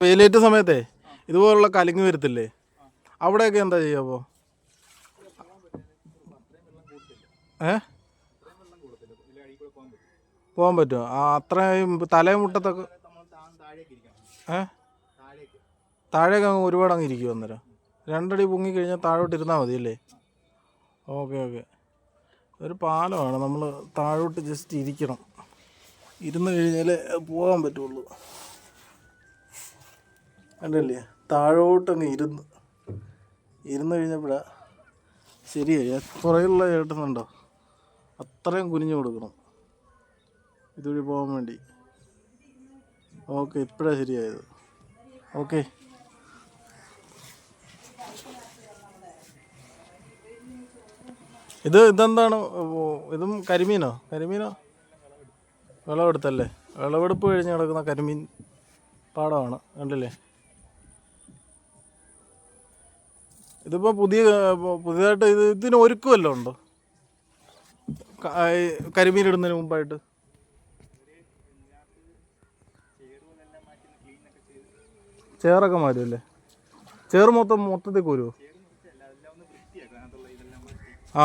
വെയിലേറ്റ സമയത്തെ ഇതുപോലുള്ള കലിങ്ങ് വരത്തില്ലേ? അവിടെയൊക്കെ എന്താ ചെയ്യുക അപ്പോൾ? പോകാൻ പറ്റുമോ? അത്രയും തലമുട്ടത്തൊക്കെ താഴേക്ക് അങ്ങ് ഒരുപാട് അങ്ങ് ഇരിക്കും. അന്നേരം 2 അടി പൊങ്ങിക്കഴിഞ്ഞാൽ താഴോട്ട് ഇരുന്നാൽ മതിയല്ലേ? ഓക്കെ. ഒരു പാലമാണ്, നമ്മൾ താഴോട്ട് ജസ്റ്റ് ഇരിക്കണം. ഇരുന്ന് കഴിഞ്ഞാലേ പോകാൻ പറ്റുള്ളൂ. അല്ലല്ലേ, താഴോട്ടങ്ങ് ഇരുന്ന് കഴിഞ്ഞപ്പോഴാണ് ശരിയായി. പുറകിലുള്ള ചേട്ടനുണ്ടോ, അത്രയും കുനിഞ്ഞു കൊടുക്കണം ഇതുവഴി പോകാൻ വേണ്ടി. ഓക്കെ, ഇപ്പോഴാണ് ശരിയായത്. ഓക്കെ, ഇതെന്താണ്? ഇതും കരിമീനോ? വിളവെടുത്തല്ലേ? വിളവെടുപ്പ് കഴിഞ്ഞ് കിടക്കുന്ന കരിമീൻ പാടമാണ്, കണ്ടില്ലേ? ഇതിപ്പോൾ പുതിയതായിട്ട് ഇതിന് ഒരുക്കുമല്ലോ ഉണ്ടോ? കരിമീൻ ഇടുന്നതിന് മുമ്പായിട്ട് ചേറൊക്കെ മാറ്റുമല്ലേ? ചേറ് മൊത്തത്തിൽ കോരുമോ? ആ.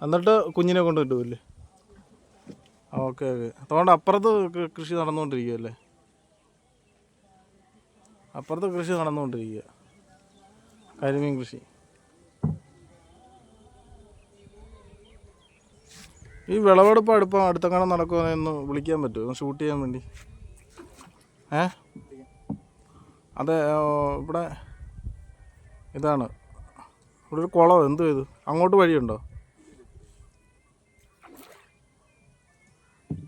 എന്നിട്ട് കുഞ്ഞിനെ കൊണ്ട് കിട്ടുമല്ലേ? ഓക്കെ. അതുകൊണ്ട് അപ്പുറത്ത് കൃഷി നടന്നുകൊണ്ടിരിക്കുകയല്ലേ? അപ്പുറത്ത് കൃഷി നടന്നുകൊണ്ടിരിക്കുക, കരിമീൻ കൃഷി. ഈ വിളവെടുപ്പ് അടുത്തെങ്ങാനും നടക്കുമോ എന്ന് വിളിക്കാൻ പറ്റുമോ, ഷൂട്ട് ചെയ്യാൻ വേണ്ടി? അതെ, ഇവിടെ ഇതാണ്. ഇവിടെ ഒരു കുളം. എന്ത് ചെയ്തു? അങ്ങോട്ട് വഴിയുണ്ടോ?